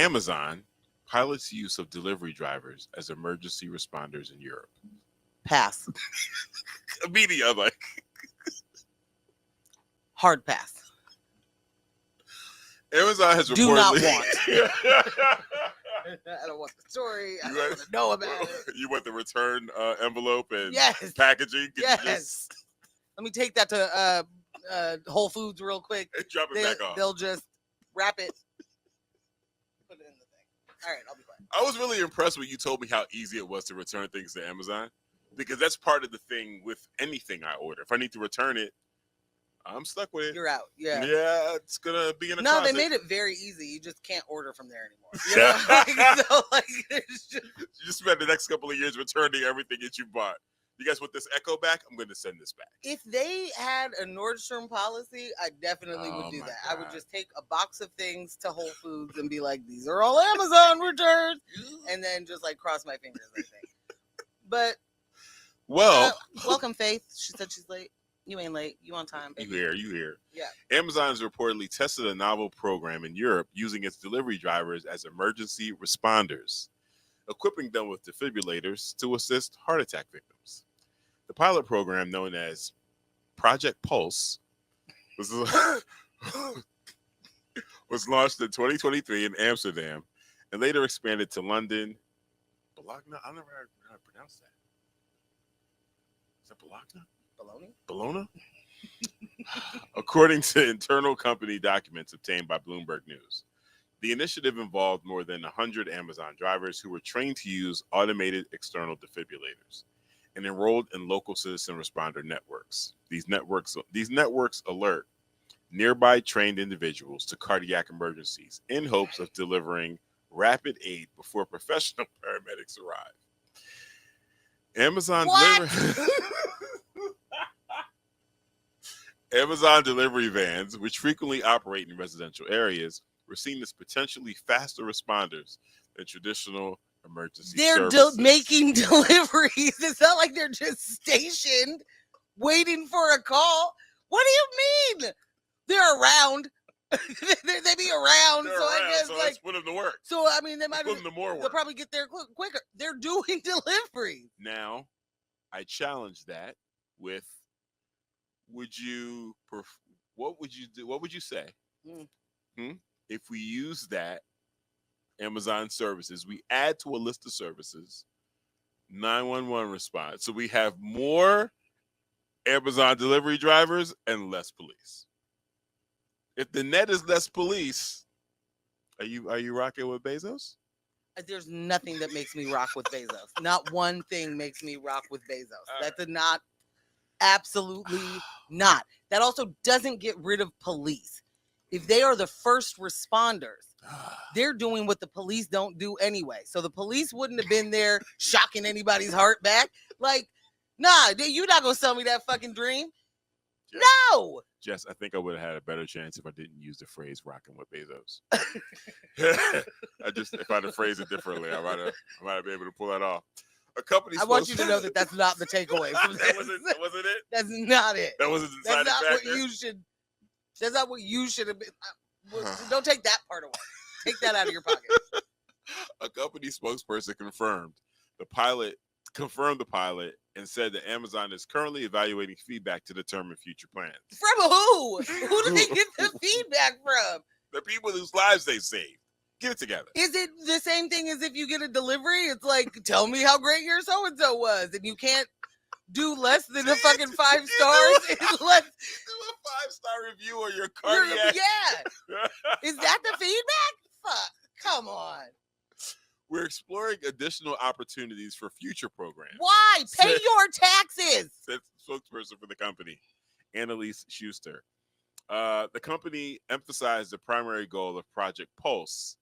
Amazon pilots use of delivery drivers as emergency responders in Europe. Pass. Immediately, I'm like, Hard pass. Amazon has Do not reportedly. I don't want the story. I You don't want- want to know about it. You want the return envelope and Yes. packaging? Could Yes. you just Let me take that to Whole Foods real quick. drop it back off? They'll just wrap it. Put it in the thing. All right, I'll be quiet. I was really impressed when you told me how easy it was to return things to Amazon, because that's part of the thing with anything I order. If I need to return it, I'm stuck with it. You're out. Yeah. Yeah, it's gonna be in a No, closet. they made it very easy. You just can't order from there anymore. You know? So, there's just... You just spend the next couple of years returning everything that you bought. You guys want this Echo back? I'm going to send this back. If they had a Nordstrom policy, I definitely would do my that. I would God. just take a box of things to Whole Foods and be like, these are all Amazon returns. And then just like cross my fingers, I think. But Well, welcome, Faith. She said she's late. You ain't late. You on time, baby. you hear. Yeah. Amazon has reportedly tested a novel program in Europe using its delivery drivers as emergency responders, equipping them with defibrillators to assist heart attack victims. The pilot program, known as Project Pulse, was launched in 2023 in Amsterdam and later expanded to London. Bologna? I don't know how to pronounce that. Is that Bologna? Bologna? According to internal company documents obtained by Bloomberg News, the initiative involved more than 100 Amazon drivers who were trained to use automated external defibrillators and enrolled in local citizen responder networks. These networks alert nearby trained individuals to cardiac emergencies in hopes of delivering rapid aid before professional paramedics arrive. Amazon delivery vans, which frequently operate in residential areas, were seen as potentially faster responders than traditional emergency services. Making deliveries. It's not like they're just stationed waiting for a call. What do you mean? They're around. they be around. They're so around, I guess so like let's put them to work. so I mean they might Put them to more they'll work. probably get there quicker. They're doing deliveries. Now, I challenge that with, what would you do? What would you say if we use that Amazon services, we add to a list of services 911 response, so we have more Amazon delivery drivers and less police? If the net is less police, are you rocking with Bezos? There's nothing that makes me rock with Bezos. Not one thing makes me rock with Bezos. That's not, absolutely not. That also doesn't get rid of police. If they are the first responders, they're doing what the police don't do anyway. So the police wouldn't have been there shocking anybody's heart back. Like, nah, you're not gonna sell me that fucking dream. Jess, No. Jess, I think I would have had a better chance if I didn't use the phrase "rocking with Bezos." If I'd have phrased it differently, I might have been able to pull that off. A company. I want you to know that that's not the takeaway from this. That wasn't it. That's not it. That wasn't the That's deciding not factor. what you should. That's not what you should have been. Don't take that part away. Take that out of your pocket. A company spokesperson confirmed the pilot and said that Amazon is currently evaluating feedback to determine future plans. From who? Who do they get the feedback from? The people whose lives they saved. Get it together. Is it the same thing as if you get a delivery? It's like, tell me how great your so-and-so was, and you can't do less than a fucking 5 stars. Unless do a 5-star review on your cardiac. Yeah. Is that the feedback? Fuck. Come on. We're exploring additional opportunities for future programs. Why? Pay your taxes. Said spokesperson for the company, Annalise Schuster. The company emphasized the primary goal of Project Pulse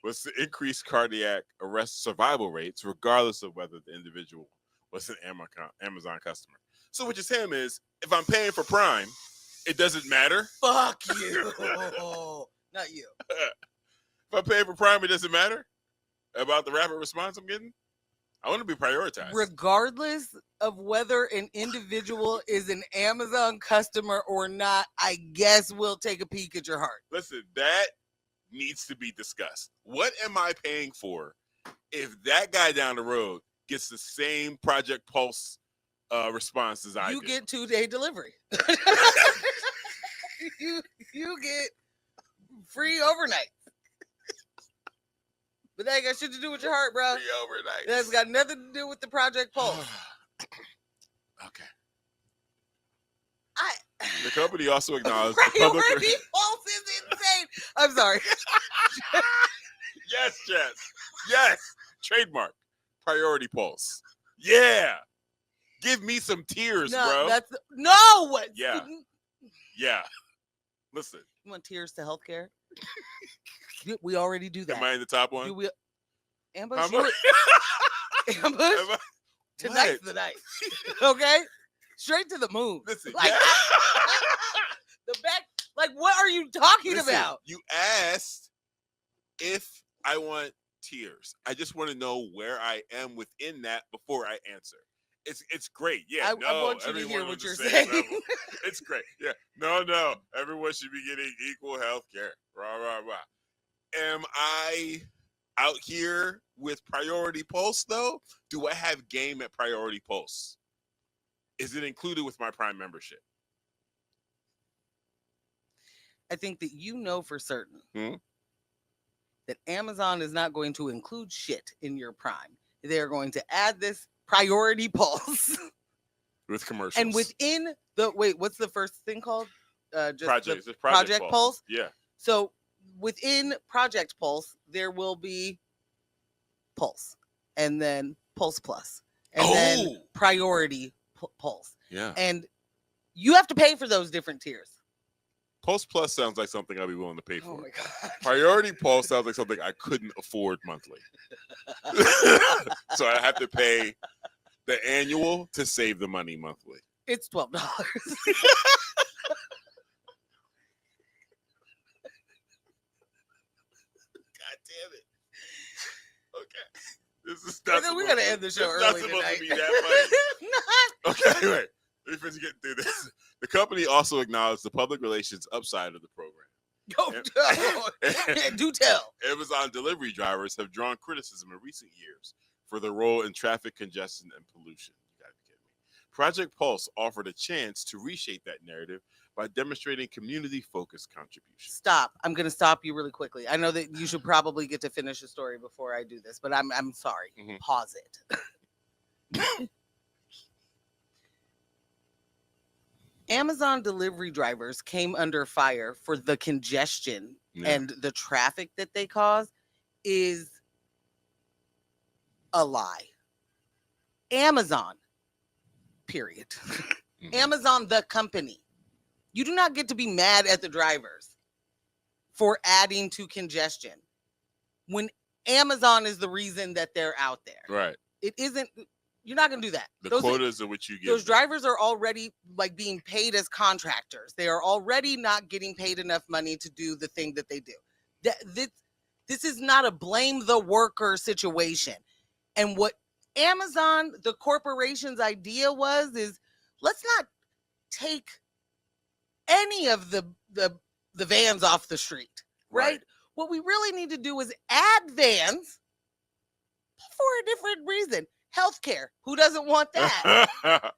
was to increase cardiac arrest survival rates, regardless of whether the individual was an Amazon customer. So what you're saying is, if I'm paying for Prime, it doesn't matter? Fuck you. Not you. If I'm paying for Prime, it doesn't matter about the rapid response I'm getting? I want to be prioritized. Regardless of whether an individual is an Amazon customer or not, I guess we'll take a peek at your heart. Listen, that needs to be discussed. What am I paying for if that guy down the road gets the same Project Pulse response as I do? You get 2-day delivery. you get free overnight. But that ain't got shit to do with your heart, bro. Free overnight. That's got nothing to do with the Project Pulse. Okay. The company also acknowledged the Priority public. Pulse is insane. I'm sorry. Yes, Jess. Yes. Trademark. Priority Pulse. Yeah. Give me some tears, bro. No. Yeah. Yeah. Listen. You want tears to healthcare? We already do that. Am I in the top one? Do we? Ambush. Ambush? Tonight's the night. Okay. Straight to the moon. Listen. Like, Yeah. the back. Like, what are you talking Listen, about? You asked if I want tears. I just want to know where I am within that before I answer. It's great. Yeah, I want you to hear everyone what on you're the same saying. level. It's great. Yeah. No. Everyone should be getting equal health care. Rah, rah, rah. Am I out here with Priority Pulse, though? Do I have game at Priority Pulse? Is it included with my Prime membership? I think that you know for certain that Amazon is not going to include shit in your Prime. They're going to add this Priority Pulse with commercials. And within the what's the first thing called? Project Pulse. Yeah. So within Project Pulse, there will be Pulse, and then Pulse Plus, and then Priority Pulse. Yeah. And you have to pay for those different tiers. Pulse Plus sounds like something I'd be willing to pay for. Oh my God. Priority Pulse sounds like something I couldn't afford monthly. So I have to pay the annual to save the money monthly. It's $12. God damn it. Okay. This is not we gotta end the show early not tonight. supposed to be that funny. Okay, wait. Let me finish getting through this. The company also acknowledged the public relations upside of the program. Do tell. Amazon delivery drivers have drawn criticism in recent years for their role in traffic congestion and pollution. You gotta be kidding me. Project Pulse offered a chance to reshape that narrative by demonstrating community-focused contributions. Stop. I'm going to stop you really quickly. I know that you should probably get to finish the story before I do this, but I'm sorry. Mm-hmm. Pause it. Amazon delivery drivers came under fire for the congestion and the traffic that they cause is a lie. Amazon, period. Mm-hmm. Amazon, the company. You do not get to be mad at the drivers for adding to congestion when Amazon is the reason that they're out there. Right. It isn't. You're not going to do that. The quotas are what you get. Those drivers are already like being paid as contractors. They are already not getting paid enough money to do the thing that they do. This is not a blame the worker situation. And what Amazon, the corporation's idea is let's not take any of the vans off the street, right? What we really need to do is add vans for a different reason. Healthcare. Who doesn't want that?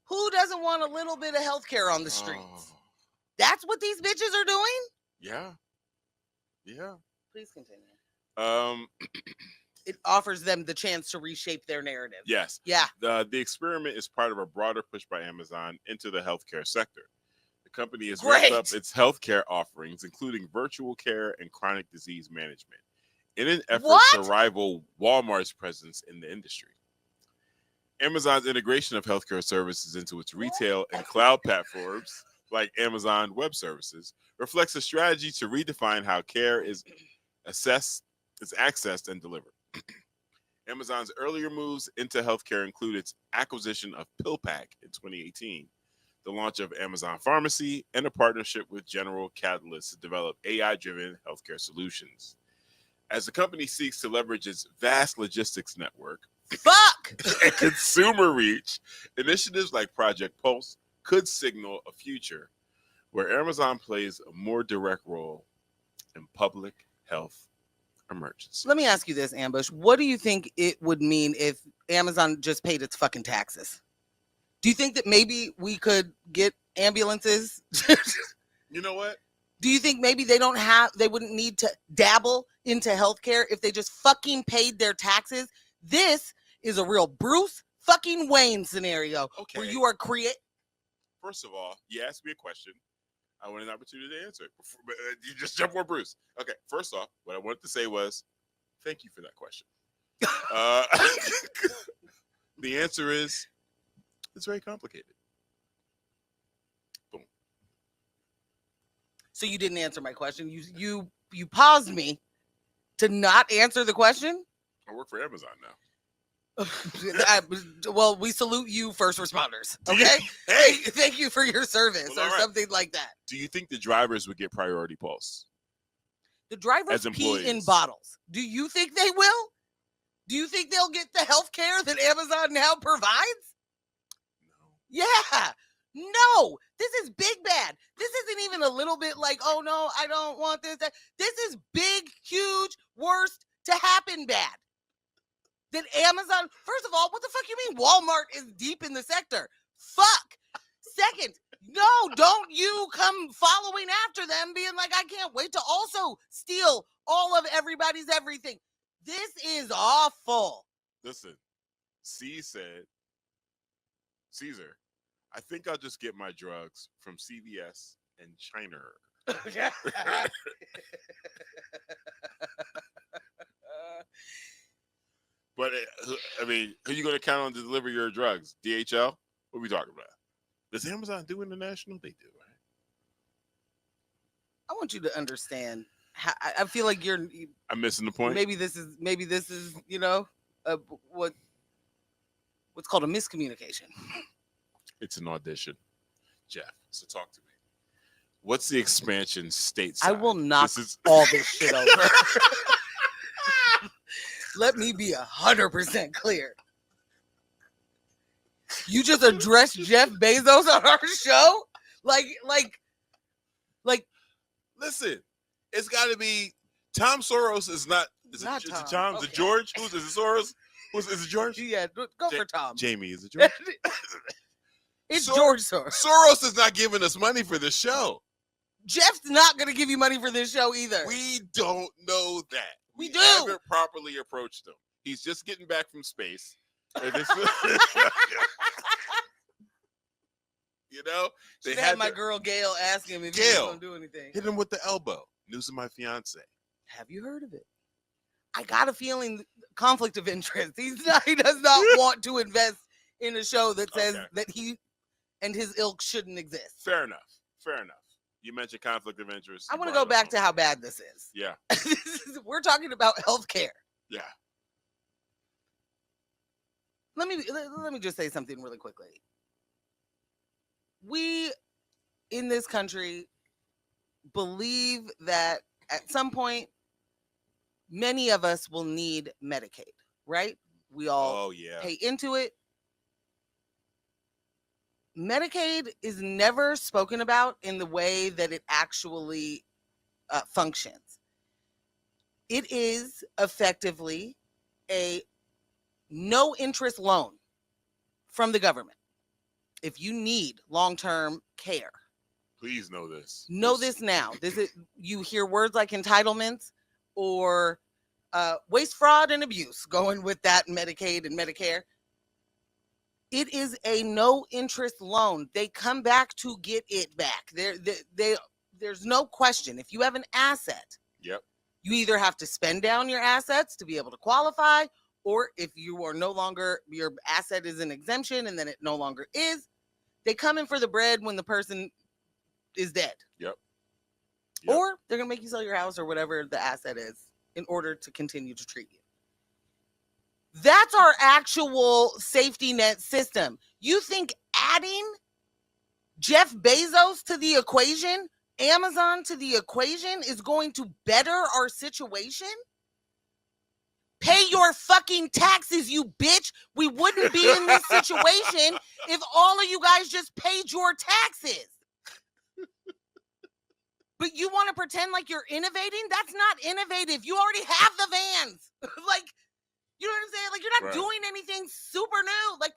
Who doesn't want a little bit of healthcare on the streets? That's what these bitches are doing? Yeah. Please continue. It offers them the chance to reshape their narrative. Yes. Yeah. The experiment is part of a broader push by Amazon into the healthcare sector. The company has ramped up its healthcare offerings, including virtual care and chronic disease management, in an effort to rival Walmart's presence in the industry. Amazon's integration of healthcare services into its retail and cloud platforms, like Amazon Web Services, reflects a strategy to redefine how care is accessed and delivered. Amazon's earlier moves into healthcare include its acquisition of PillPack in 2018, the launch of Amazon Pharmacy, and a partnership with General Catalyst to develop AI-driven healthcare solutions. As the company seeks to leverage its vast logistics network and consumer reach, initiatives like Project Pulse could signal a future where Amazon plays a more direct role and public health emergency. Let me ask you this, Ambush. What do you think it would mean if Amazon just paid its fucking taxes? Do you think that maybe we could get ambulances? You know what? Do you think maybe they wouldn't need to dabble into healthcare if they just fucking paid their taxes? This is a real Bruce fucking Wayne scenario where you are First of all, you asked me a question. I want an opportunity to answer it. But you just jump on Bruce. Okay, first off, what I wanted to say was, thank you for that question. The answer is, it's very complicated. Boom. So you didn't answer my question. You paused me to not answer the question. I work for Amazon now. Well, we salute you, first responders. Okay, hey, thank you for your service, or something like that. Do you think the drivers would get priority pulse? The drivers pee in bottles. Do you think they will? Do you think they'll get the health care that Amazon now provides? No. Yeah. No. This is big bad. This isn't even a little bit like, oh no, I don't want this. This is big, huge, worst to happen bad. That Amazon, first of all, what the fuck you mean Walmart is deep in the sector? Fuck. Second, no, don't you come following after them being like, I can't wait to also steal all of everybody's everything. This is awful. Listen, Caesar, I think I'll just get my drugs from CVS and China. But, I mean, who are you going to count on to deliver your drugs? DHL? What are we talking about? Does Amazon do international? They do, right? I want you to understand. I feel like I'm missing the point. Maybe this is what's called a miscommunication. It's an audition, Jeff. So talk to me. What's the expansion stateside? I will knock all this shit over. Let me be 100% clear. You just addressed Jeff Bezos on our show? Like. Listen, it's got to be Tom Soros. Is not. Is not it Tom? Tom? Okay. Is it George? Is it Soros? Is it George? Yeah, go for Tom. Jamie, is it George? It's George Soros. Soros is not giving us money for this show. Jeff's not going to give you money for this show either. We don't know that. We do. Haven't properly approached him. He's just getting back from space. You know, they had my girl Gail ask him if he was going to do anything. Hit him with the elbow. News of my fiance. Have you heard of it? I got a feeling conflict of interest. He does not want to invest in a show that says that he and his ilk shouldn't exist. Fair enough. You mentioned conflict of interest. I want to go back to how bad this is. Yeah. We're talking about healthcare. Yeah. Let me just say something really quickly. We in this country believe that at some point many of us will need Medicaid, right? We all pay into it. Medicaid is never spoken about in the way that it actually functions. It is effectively a no interest loan from the government. If you need long-term care, please know this. Know this now. You hear words like entitlements or waste, fraud, and abuse going with that Medicaid and Medicare. It is a no-interest loan. They come back to get it back. There's no question. If you have an asset, you either have to spend down your assets to be able to qualify, or if you are no longer, your asset is an exemption and then it no longer is, they come in for the bread when the person is dead. Yep. Or they're going to make you sell your house or whatever the asset is in order to continue to treat you. That's our actual safety net system. You think adding Jeff Bezos to the equation, Amazon to the equation, is going to better our situation? Pay your fucking taxes, you bitch. We wouldn't be in this situation if all of you guys just paid your taxes. But you want to pretend like you're innovating? That's not innovative. You already have the vans. Like, you know what I'm saying? Like, you're not doing anything super new. Like,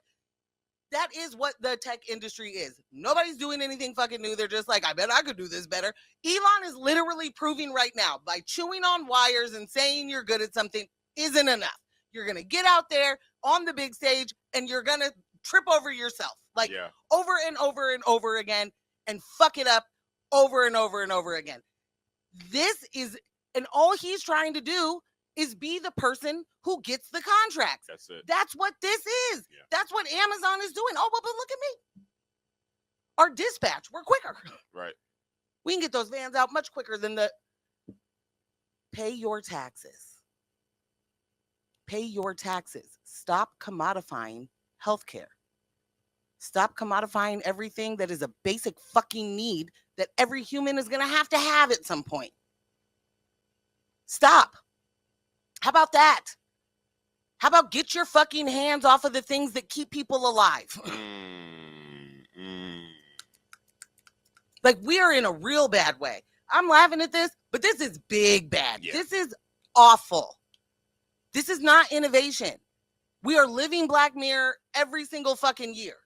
that is what the tech industry is. Nobody's doing anything fucking new. They're just like, I bet I could do this better. Elon is literally proving right now by chewing on wires and saying you're good at something isn't enough. You're going to get out there on the big stage and you're going to trip over yourself. Like, over and over and over again and fuck it up over and over and over again. This is, and all he's trying to do is be the person who gets the contracts. That's it. That's what this is. Yeah. That's what Amazon is doing. Oh, but look at me. Our dispatch, we're quicker. Right. We can get those vans out much quicker than pay your taxes. Pay your taxes. Stop commodifying healthcare. Stop commodifying everything that is a basic fucking need that every human is going to have at some point. Stop. How about that? How about get your fucking hands off of the things that keep people alive? Like, we are in a real bad way. I'm laughing at this, but this is big bad. Yeah. This is awful. This is not innovation. We are living Black Mirror every single fucking year.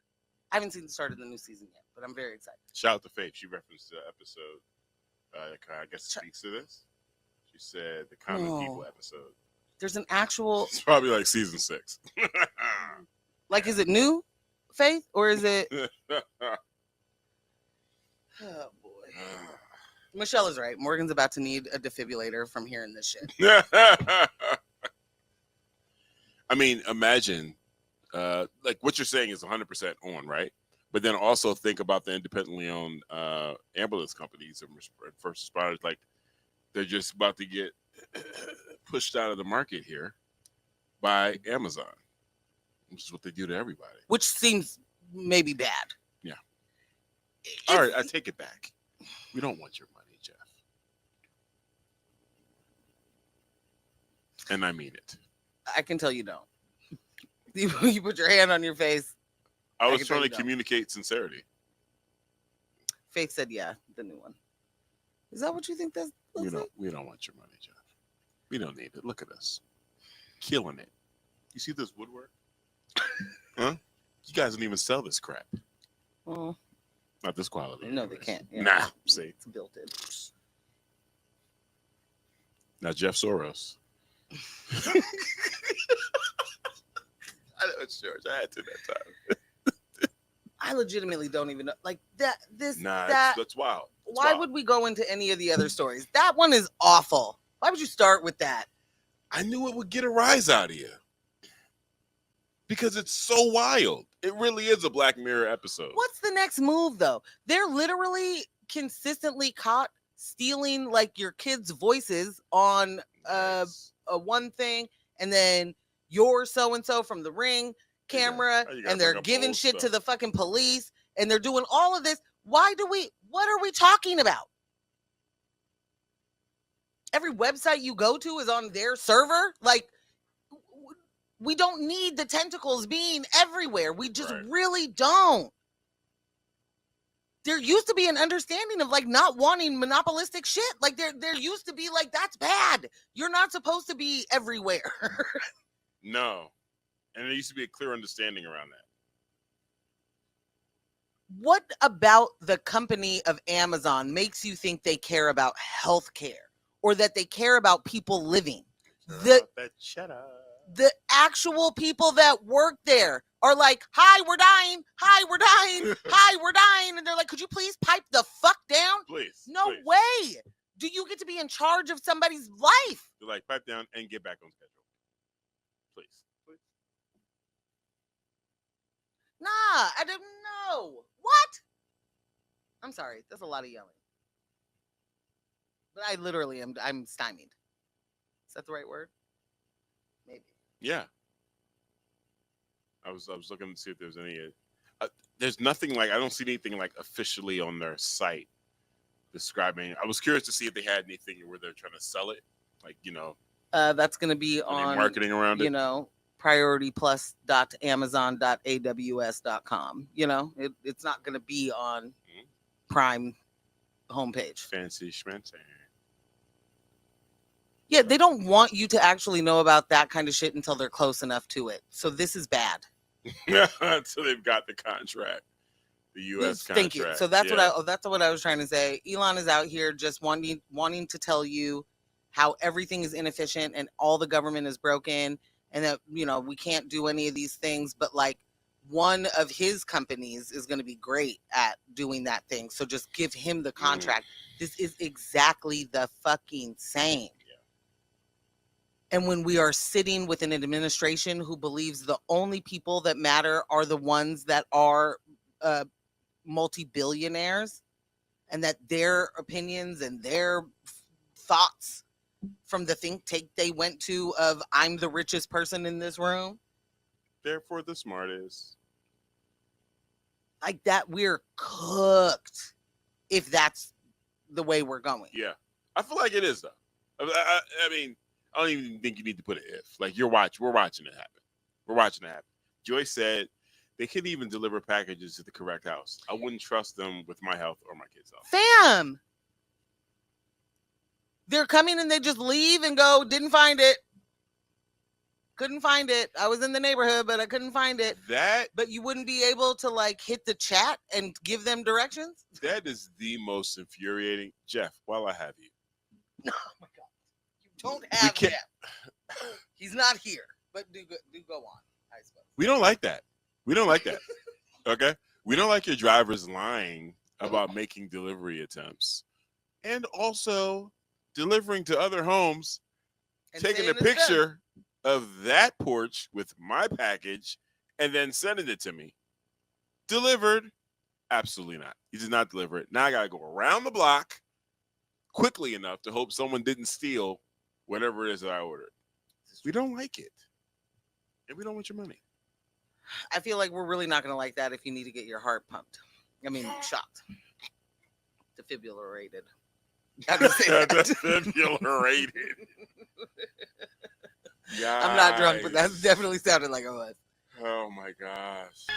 I haven't seen the start of the new season yet, but I'm very excited. Shout out to Faith. She referenced the episode. I guess speaks to this. She said the Common People episode. There's an actual. It's probably like season 6. Like, is it new, Faith, or is it? Oh boy. Michelle is right. Morgan's about to need a defibrillator from hearing this shit. I mean, imagine, like what you're saying is 100% on, right? But then also think about the independently owned ambulance companies and first responders. Like, they're just about to get pushed out of the market here by Amazon, which is what they do to everybody. Which seems maybe bad. Yeah. All right, I take it back. We don't want your money, Jeff. And I mean it. I can tell you don't. You put your hand on your face. I was trying to communicate sincerity. Faith said, yeah, the new one. Is that what you think that looks like? We don't want your money, Jeff. We don't need it. Look at us. Killing it. You see this woodwork? Huh? You guys don't even sell this crap. Well, not this quality. No, they can't. Yeah. Nah, see. It's built in. Now, Jeff Soros. I know it's George. I had to that time. I legitimately don't even know. Like, that's wild. Why would we go into any of the other stories? That one is awful. Why would you start with that? I knew it would get a rise out of you. Because it's so wild. It really is a Black Mirror episode. What's the next move, though? They're literally consistently caught stealing, like, your kids' voices on a one thing, and then you're so-and-so from the Ring camera, and they're giving shit to the fucking police, and they're doing all of this. What are we talking about? Every website you go to is on their server. Like, we don't need the tentacles being everywhere. We just really don't. There used to be an understanding of, like, not wanting monopolistic shit. Like, there used to be, like, that's bad. You're not supposed to be everywhere. No. And there used to be a clear understanding around that. What about the company of Amazon makes you think they care about healthcare or that they care about people living? The actual people that work there are like, hi, we're dying. Hi, we're dying. Hi, we're dying. And they're like, could you please pipe the fuck down? Please. No way. Do you get to be in charge of somebody's life? They're like, pipe down and get back on schedule. Please. Nah, I don't know. What? I'm sorry. That's a lot of yelling. But I literally I'm stymied. Is that the right word? Maybe. Yeah. I was looking to see if there's any. There's nothing like, I don't see anything like officially on their site describing. I was curious to see if they had anything where they're trying to sell it, like, that's going to be on marketing around it. priorityplus.amazon.aws.com. It's not going to be on Prime homepage. Fancy schmancy. Yeah, they don't want you to actually know about that kind of shit until they're close enough to it. So this is bad. So they've got the contract, the U.S. contract. Thank you. So that's what I was trying to say. Elon is out here just wanting to tell you how everything is inefficient and all the government is broken, and that we can't do any of these things. But like one of his companies is going to be great at doing that thing. So just give him the contract. This is exactly the fucking same. And when we are sitting with an administration who believes the only people that matter are the ones that are multi-billionaires, and that their opinions and their thoughts from the think tank they went to of I'm the richest person in this room, therefore the smartest. Like that, we're cooked if that's the way we're going. Yeah. I feel like it is, though. I mean, I don't even think you need to put an if. Like, we're watching it happen. We're watching it happen. Joyce said they couldn't even deliver packages to the correct house. I wouldn't trust them with my health or my kids' health. Fam! They're coming and they just leave and go, didn't find it. Couldn't find it. I was in the neighborhood, but I couldn't find it. But you wouldn't be able to, like, hit the chat and give them directions? That is the most infuriating. Jeff, while I have you. Oh, my God. Don't have him. He's not here, but do go on, I suppose. We don't like that. Okay? We don't like your drivers lying about making delivery attempts and also delivering to other homes, and taking a picture of that porch with my package and then sending it to me. Delivered? Absolutely not. He did not deliver it. Now I got to go around the block quickly enough to hope someone didn't steal whatever it is that I ordered. We don't like it. And we don't want your money. I feel like we're really not going to like that if you need to get your heart pumped. I mean, shot. Defibrillated. Defibrillated. I'm not drunk, but that definitely sounded like I was. Oh, my gosh.